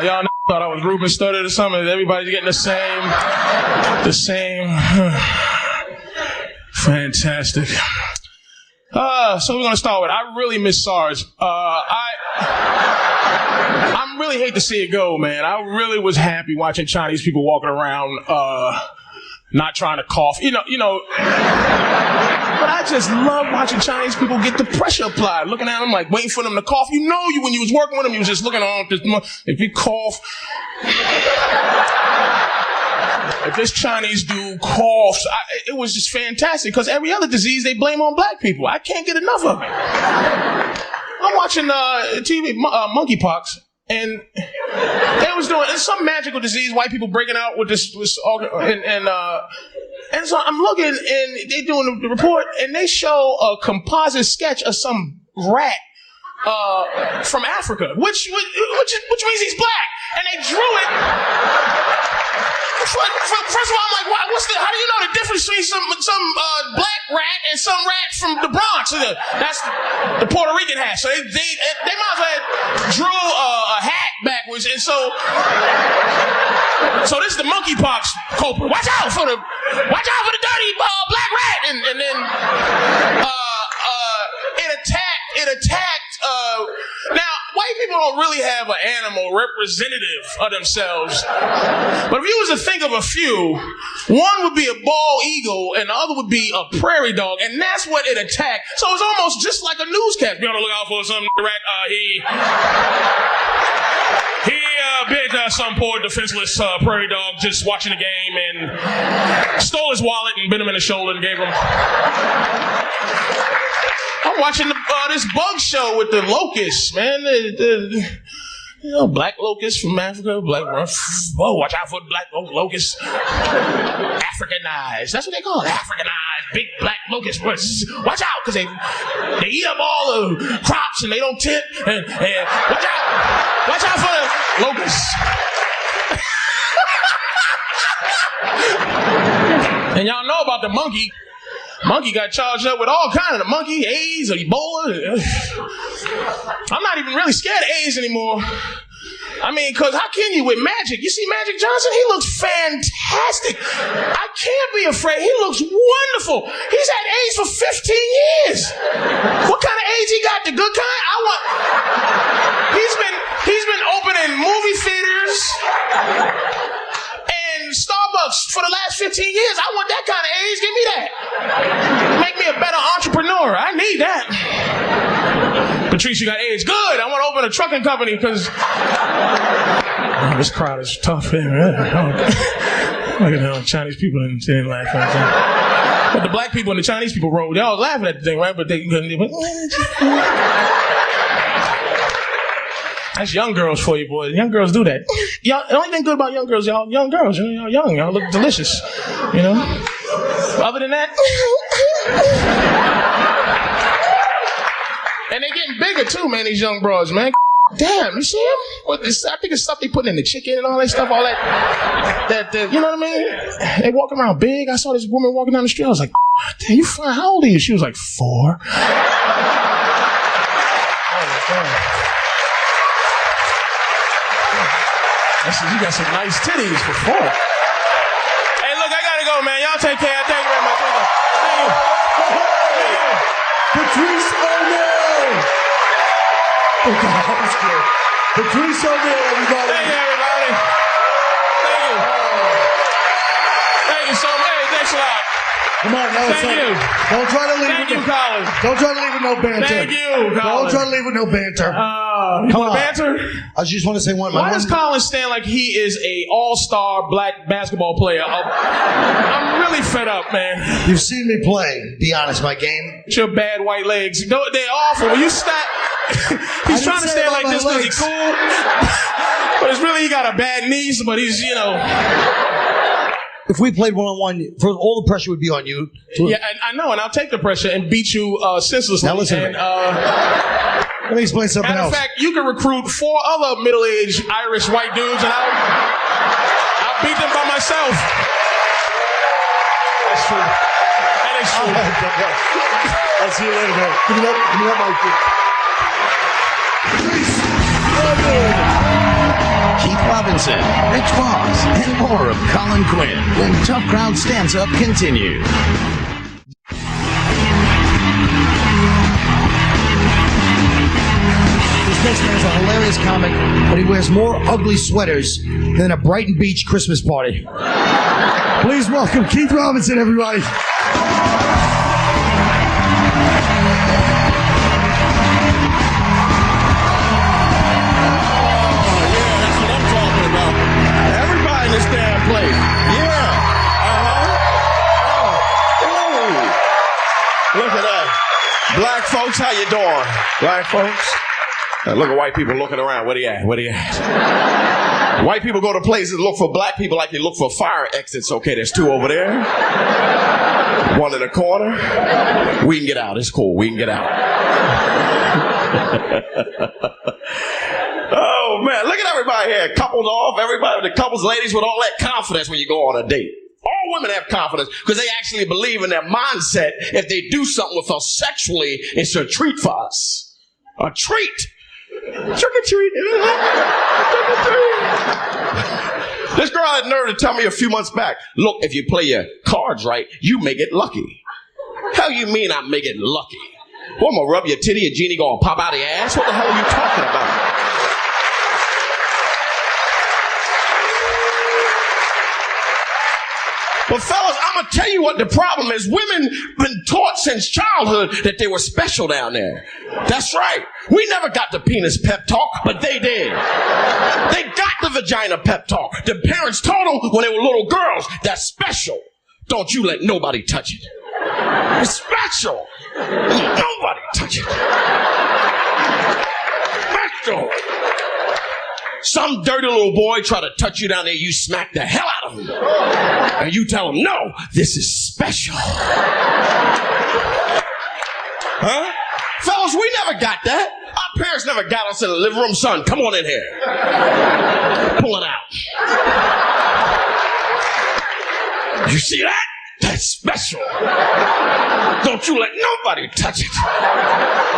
Y'all thought I was Ruben Studdard or something. Everybody's getting the same. Fantastic. So we're gonna start with, I really miss SARS. I really hate to see it go, man. I really was happy watching Chinese people walking around, not trying to cough. But I just love watching Chinese people get the pressure applied, looking at them like waiting for them to cough. When you was working with them, you was just looking on. If you cough, if this Chinese dude coughs, it was just fantastic because every other disease they blame on black people. I can't get enough of it. I'm watching TV, monkeypox, and they was doing some magical disease, white people breaking out with this and so I'm looking, and they doing the report, and they show a composite sketch of some rat from Africa, which means he's black, and they drew it. First of all, I'm like, how do you know the difference between some black rat and some rat from the Bronx? That's the Puerto Rican hat. So they might as well have drew a hat backwards, and so this is the monkeypox culprit. Watch out for the dirty black rat, and then it attacked. Now, white people don't really have an animal representative of themselves. But if you was to think of a few, one would be a bald eagle and the other would be a prairie dog, and that's what it attacked. So it was almost just like a newscast. Be on the lookout for some rat. He bit some poor defenseless prairie dog just watching the game and stole his wallet and bit him in the shoulder and gave him... I'm watching this bug show with the locusts, man. Black locusts from Africa. Watch out for black locusts. Africanized. That's what they call it. Africanized. Big black locusts. Watch out, because they eat up all the crops and they don't tip. And watch out. Watch out for the locusts. And y'all know about the monkey. Monkey got charged up with all kinds of the monkey, AIDS, or Ebola. I'm not even really scared of AIDS anymore. I mean, because how can you with Magic? You see Magic Johnson? He looks fantastic. I can't be afraid. He looks wonderful. He's had AIDS for 15 years. What kind of AIDS he got? The good kind? He's been opening movie theaters and Starbucks for the last 15 years. I want that kind of AIDS. Give me that. Make me a better entrepreneur. I need that. Patrice, you got AIDS. Good. I want to open a trucking company because this crowd is tough here. Look at the Chinese people and saying laugh. But the black people and the Chinese people rolled. They all laughing at the thing, right? But they couldn't. That's young girls for you, boys. Young girls do that. Y'all, the only thing good about young girls, y'all young girls. Y'all young. Y'all look delicious. You know. Other than that. And they getting bigger too, man, these young bros, man. Damn, you see them? I think it's stuff they putting in the chicken and all that stuff, all that, you know what I mean? They walk around big. I saw this woman walking down the street. I was like, damn, you fine. How old are you? She was like 4. Oh, my God. I said, you got some nice titties for 4. Hey, look, I gotta go, man. Y'all take care. Thank you very much. Thank you. Patrice O'Neill! Oh, God, that was good. Patrice O'Neill, everybody. Thank you, everybody. Thank you. Thank you so much. Hey, thanks a lot. Come on, now. Thank you. Don't try to leave Thank you, Colin. Don't try to leave with no banter. Thank you, Colin. Don't try to leave with no banter. You want banter? I just want to say one. Why does Colin stand like he is a all-star black basketball player? I'm really fed up, man. You've seen me play. Be honest, my game. Your bad white legs. They're awful. When you stop, he's trying to stand like this because he's cool. But it's really he got a bad knees, but he's, you know. If we played one-on-one, all the pressure would be on you. Yeah, I know, and I'll take the pressure and beat you senselessly. Now listen to me. Let me explain something else. In fact, you can recruit 4 other middle-aged Irish white dudes, and I'll beat them by myself. That's true. That is true. I'll see you later, man. Give me that mic. Keith Robinson, Rich Voss, and more of Colin Quinn when Tough Crowd Stands Up continues. This next man's a hilarious comic, but he wears more ugly sweaters than a Brighton Beach Christmas party. Please welcome Keith Robinson, everybody. Everybody in this damn place. Yeah. Look at that. Black folks, how you doing? Black folks? Look at white people looking around. Where they at? Where they at? White people go to places look for black people like they look for fire exits. Okay, there's two over there. One in the corner. We can get out. It's cool. We can get out. Oh, man. Look at everybody here. Couples off. Everybody, the couples, ladies with all that confidence when you go on a date. All women have confidence because they actually believe in their mindset. If they do something with us sexually, it's a treat for us. A treat. Trick or treat. This girl had nerve to tell me a few months back, look, if you play your cards right, you may get lucky. Hell you mean I may get lucky? Well, I'm gonna rub your titty, a genie gonna pop out of your ass? What the hell are you talking about? But fellas, I'm gonna tell you what the problem is. Women been taught since childhood that they were special down there. That's right. We never got the penis pep talk, but they did. They got the vagina pep talk. The parents told them when they were little girls, that's special. Don't you let nobody touch it. It's special. Nobody touch it. Special. Some dirty little boy try to touch you down there, you smack the hell out of him. And you tell him, no, this is special. Huh? Fellas, we never got that. Our parents never got us in the living room. Son, come on in here. Pull it out. You see that? That's special. Don't you let nobody touch it.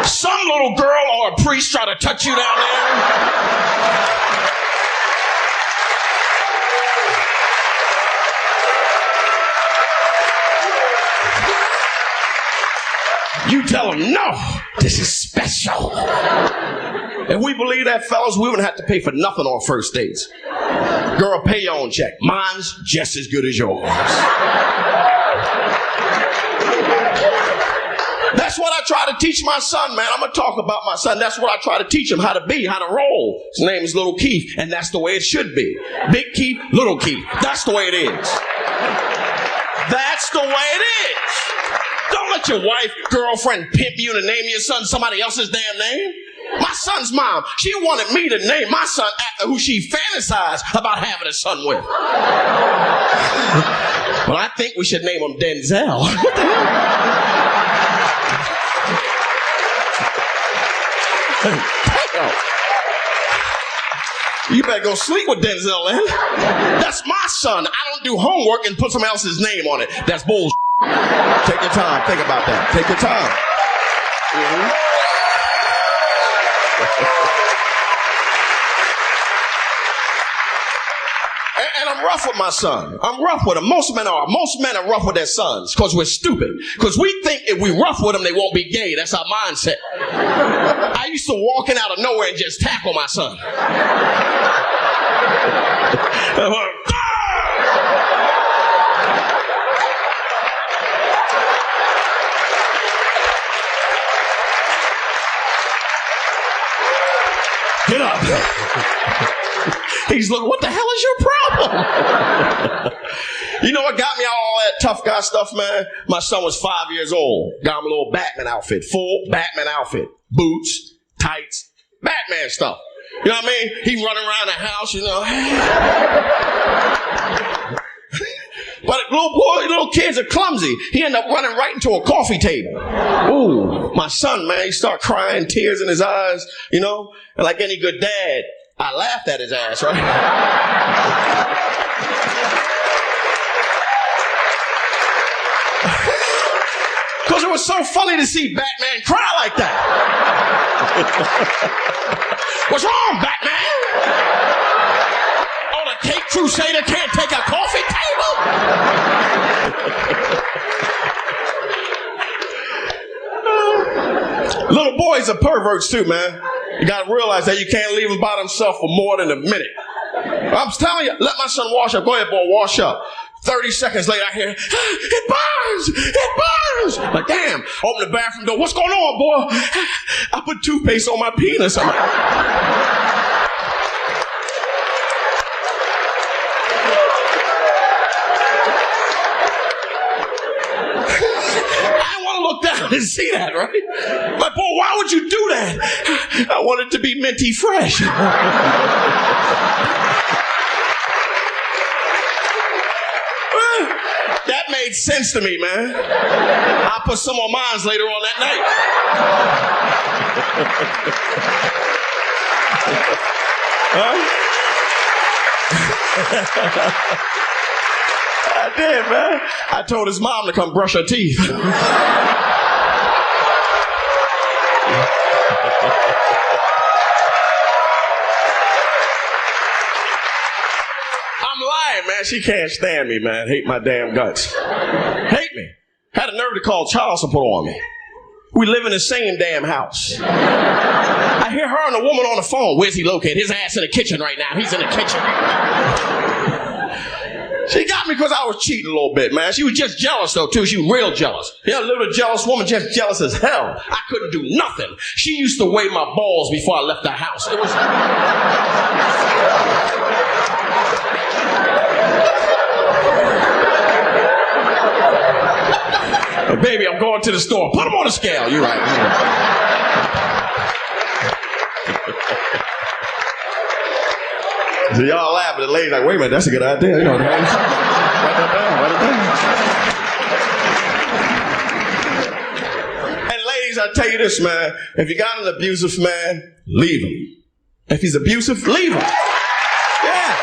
Some little girl or a priest try to touch you down there. You tell them, no, this is special. If we believe that, fellas, we wouldn't have to pay for nothing on first dates. Girl, pay your own check. Mine's just as good as yours. That's what I try to teach my son, man. I'm going to talk about my son. That's what I try to teach him, how to be, how to roll. His name is Little Keith, and that's the way it should be. Big Keith, Little Keith. That's the way it is. That's the way it is. Don't let your wife, girlfriend pimp you to name your son somebody else's damn name. My son's mom, she wanted me to name my son after who she fantasized about having a son with. But I think we should name him Denzel. What the hell? You better go sleep with Denzel, man. That's my son. I don't do homework and put someone else's name on it. That's bullshit. Take your time. Think about that. Take your time. Mm-hmm. And I'm rough with my son. I'm rough with him. Most men are. Most men are rough with their sons because we're stupid. Because we think if we rough with them, they won't be gay. That's our mindset. I used to walk in out of nowhere and just tackle my son. Get up. He's looking, what the hell is your problem? You know what got me all that tough guy stuff, man? My son was 5 years old. Got him a little Batman outfit. Full Batman outfit. Boots, tights, Batman stuff. You know what I mean? He running around the house, you know. But little kids are clumsy. He ended up running right into a coffee table. Ooh, my son, man, he started crying, tears in his eyes, you know. And like any good dad, I laughed at his ass, right? Because it was so funny to see Batman cry like that. What's wrong, Batman? Oh, the cake crusader can't take a coffee table? Little boys are perverts too, man. You gotta realize that you can't leave them by themselves for more than a minute. I'm telling you, let my son wash up. Go ahead, boy, wash up. 30 seconds later, I hear, it burns! It burns! Like, damn, open the bathroom door. What's going on, boy? I put toothpaste on my penis. I'm like, I didn't want to look down. couldn't see that, right? Like, boy, why would you do that? I want it to be minty fresh. That made sense to me, man. I'll put some on mine later on that night. I did, man. I told his mom to come brush her teeth. I'm lying, man. She can't stand me, man. Hate my damn guts. Hate me. Had a nerve to call child support on me. We live in the same damn house. I hear her and a woman on the phone. Where's he located? His ass in the kitchen right now. He's in the kitchen. She got me because I was cheating a little bit, man. She was just jealous, though, too. She was real jealous. Yeah, a little jealous woman, just jealous as hell. I couldn't do nothing. She used to weigh my balls before I left the house. It was... Oh, baby, I'm going to the store. Put them on the scale. You're right. So y'all laugh, but the lady's like, wait a minute, that's a good idea. You know, write that down. And ladies, I tell you this, man. If you got an abusive man, leave him. If he's abusive, leave him. Yeah.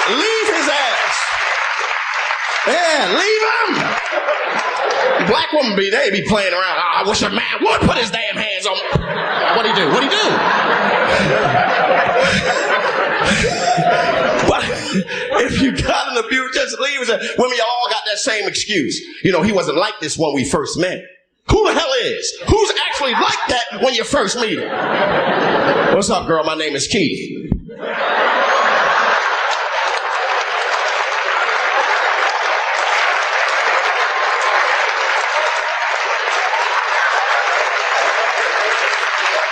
Leave his ass. Yeah, leave him. Black women they be playing around. I wish a man would put his damn hands on me. What'd he do? What'd he do? But if you got an abuse, just leave. Women, you all got that same excuse. You know, he wasn't like this when we first met. Who the hell is? Who's actually like that when you first meet him? What's up, girl? My name is Keith.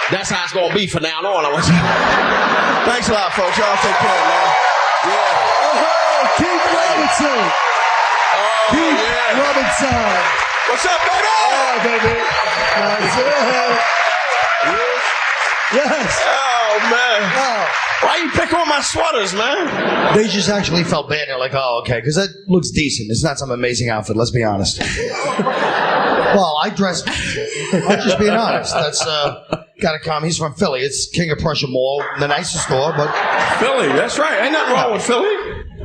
That's how it's going to be from now on. Thanks a lot, folks. Y'all take care, man. Yeah. Oh, Keith Robinson. Oh, Keith yeah. Robinson. What's up, baby? Oh, baby. That's it. Yes. Oh, man. Oh. Why you pick on my sweaters, man? They just actually felt bad. They're like, oh, okay, because that looks decent. It's not some amazing outfit, let's be honest. Well, I dress... I'm just being honest. That's... Gotta come. He's from Philly. It's King of Prussia Mall, the nicest store, but... Philly, that's right. Ain't nothing wrong with Philly.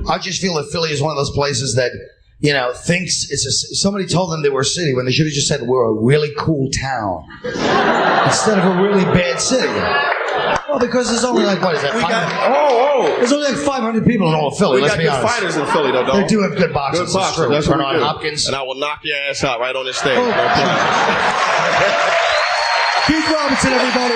I just feel that Philly is one of those places that, you know, thinks it's somebody told them they were a city when they should have just said we're a really cool town instead of a really bad city. Well, because there's only like, what is that? There's only like 500 people in all of Philly, let's be honest. We got good fighters in Philly, though, dog. They do have good boxers. Good boxers. That's Turn what on we do. Hopkins. And I will knock your ass out right on this stage. Oh. Keith Robinson, everybody.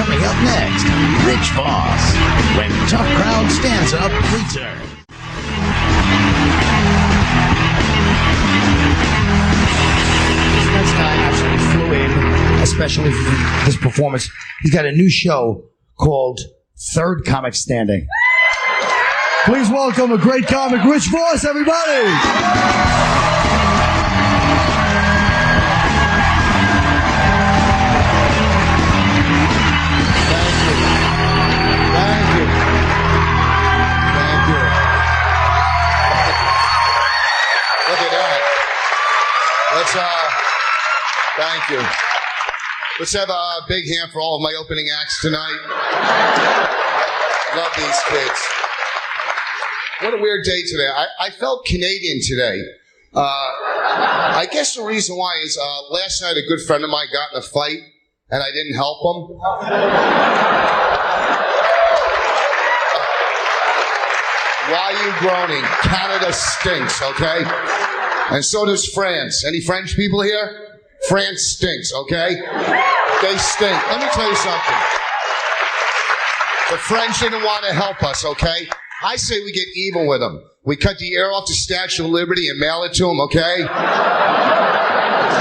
Coming up next, Rich Voss. When tough crowd stands up, return. This next guy actually flew in, especially for this performance. He's got a new show called Third Comic Standing. Please welcome a great comic, Rich Voss, everybody! Thank you. Look at that. Thank you. Let's have a big hand for all of my opening acts tonight. Love these kids. What a weird day today. I felt Canadian today. I guess the reason why is last night a good friend of mine got in a fight and I didn't help him. Why are you groaning? Canada stinks, okay? And so does France. Any French people here? France stinks, okay? They stink. Let me tell you something. The French didn't want to help us, okay? I say we get even with them. We cut the air off the Statue of Liberty and mail it to them, okay?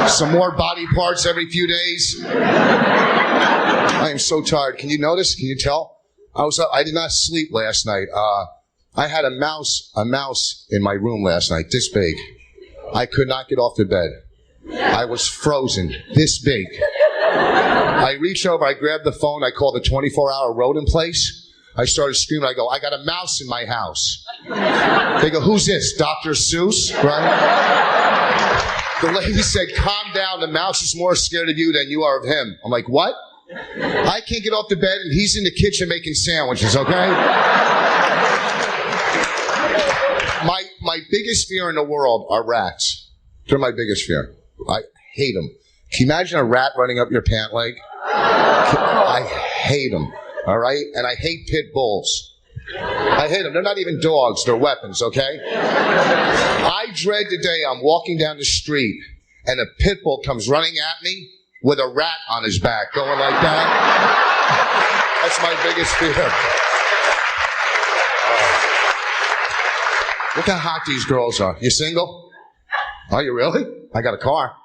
Some more body parts every few days. I am so tired. Can you notice? Can you tell? I did not sleep last night. I had a mouse in my room last night, this big. I could not get off the bed. I was frozen, this big. I reach over, I grab the phone, I call the 24-hour rodent place. I started screaming, I go, I got a mouse in my house. They go, who's this, Dr. Seuss, right? The lady said, calm down, the mouse is more scared of you than you are of him. I'm like, what? I can't get off the bed and he's in the kitchen making sandwiches, okay? My biggest fear in the world are rats. They're my biggest fear. I hate them. Can you imagine a rat running up your pant leg? I hate them, all right? And I hate pit bulls. I hate them. They're not even dogs. They're weapons, okay? I dread the day I'm walking down the street and a pit bull comes running at me with a rat on his back going like that. That's my biggest fear. Look how hot these girls are. You single? Are you really? I got a car.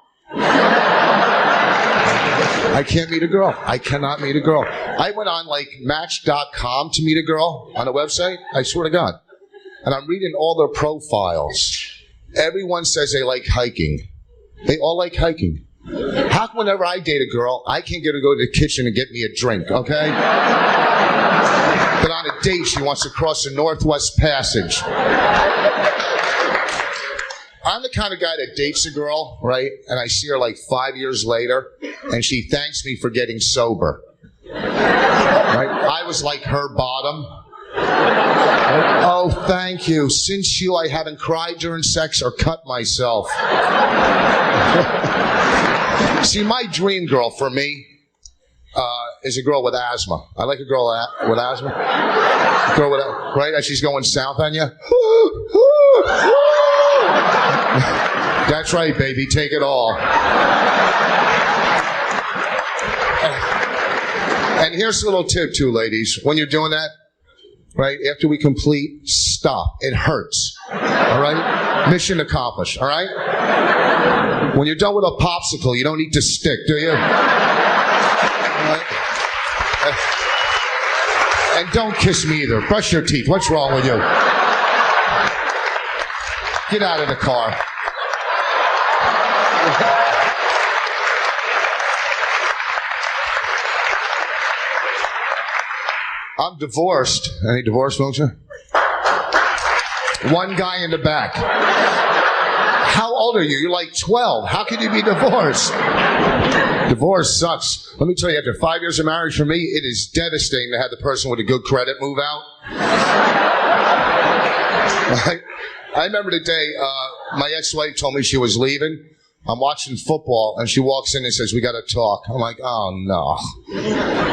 I can't meet a girl. I cannot meet a girl. I went on like Match.com to meet a girl on a website. I swear to God. And I'm reading all their profiles. Everyone says they like hiking. They all like hiking. How come whenever I date a girl, I can't get her to go to the kitchen and get me a drink, okay? But on a date, she wants to cross the Northwest Passage. I'm the kind of guy that dates a girl, right? And I see her like 5 years later, and she thanks me for getting sober. Right? I was like her bottom. Right? Oh, thank you. Since you, I haven't cried during sex or cut myself. See, my dream girl for me is a girl with asthma. I like a girl with asthma. A girl with, right? As she's going south on you. That's right, baby. Take it all. And here's a little tip, too, ladies. When you're doing that, right, after we complete, stop. It hurts. All right? Mission accomplished. All right? When you're done with a popsicle, you don't need to stick, do you? All right? And don't kiss me either. Brush your teeth. What's wrong with you? Get out of the car. I'm divorced. Any divorced folks here? One guy in the back. How old are you? You're like 12. How can you be divorced? Divorce sucks. Let me tell you, after 5 years of marriage, for me, it is devastating to have the person with a good credit move out. I remember the day my ex-wife told me she was leaving. I'm watching football, and she walks in and says, we got to talk. I'm like, oh, no.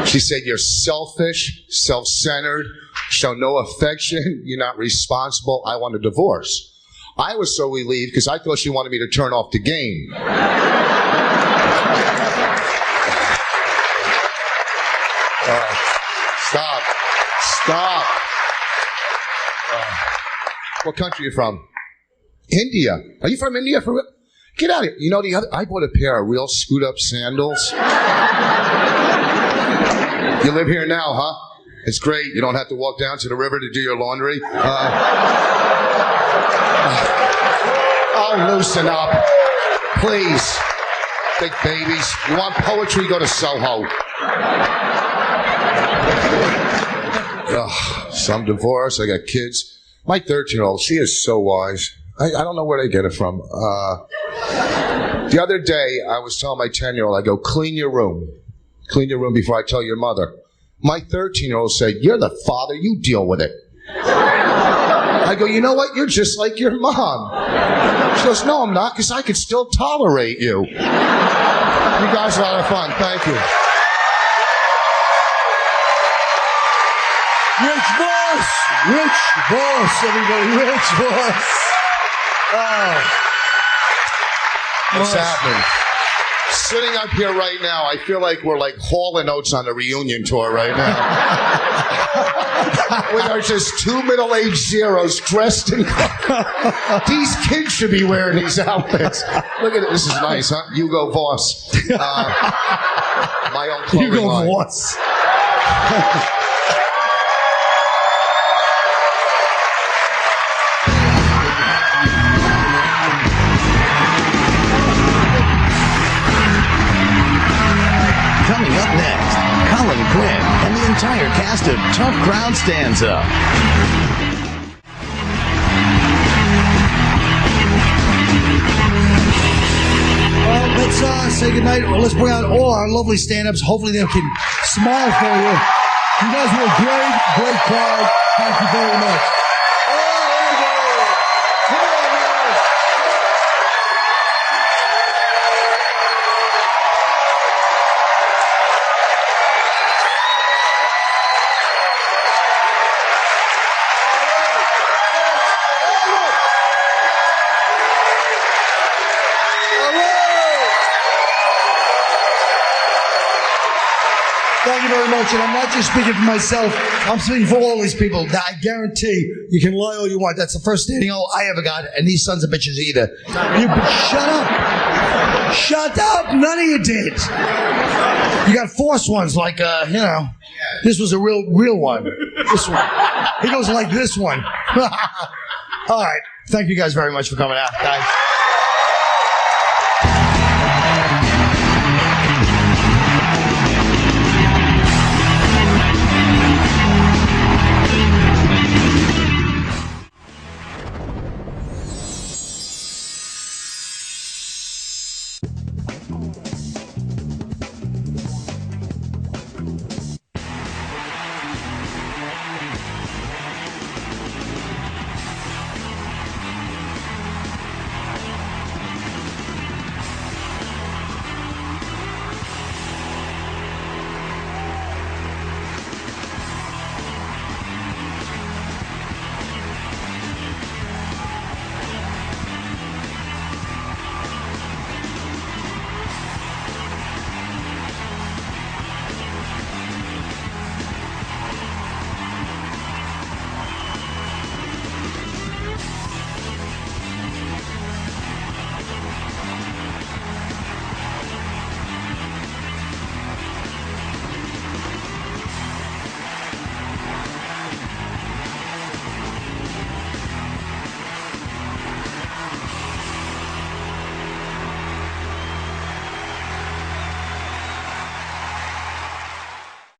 She said, you're selfish, self-centered, show no affection, you're not responsible. I want a divorce. I was so relieved because I thought she wanted me to turn off the game. Stop. What country are you from? India. Are you from India? Get out of here. You know, I bought a pair of real screwed up sandals. You live here now, huh? It's great. You don't have to walk down to the river to do your laundry. Oh, loosen up. Please. Big babies. You want poetry? Go to Soho. So I'm divorced. I got kids. My 13-year-old, she is so wise. I don't know where they get it from. The other day, I was telling my 10-year-old, I go, clean your room. Clean your room before I tell your mother. My 13-year-old said, you're the father, you deal with it. I go, you know what? You're just like your mom. She goes, no, I'm not, because I could still tolerate you. You guys are a lot of fun. Thank you. Rich boss, everybody, rich boss. Oh. What's happening? Sitting up here right now, I feel like we're like Hall & Oates on a reunion tour right now. We are just two middle-aged zeros dressed in... These kids should be wearing these outfits. Look at it. This is nice, huh? Hugo Boss. My own clothing Hugo line. Boss. entire cast of Tough Crowd Stands Up. Well, let's say goodnight. Let's bring out all our lovely stand-ups. Hopefully they can smile for you. You guys were a great, great crowd. Thank you very much. Oh, there we go. Come on, guys. Thank you very much. And I'm not just speaking for myself. I'm speaking for all these people. I guarantee you can lie all you want. That's the first standing O I ever got. And these sons of bitches either. You shut up. Shut up. None of you did. You got forced ones like, this was a real one. This one. He goes like this one. All right. Thank you guys very much for coming out, guys.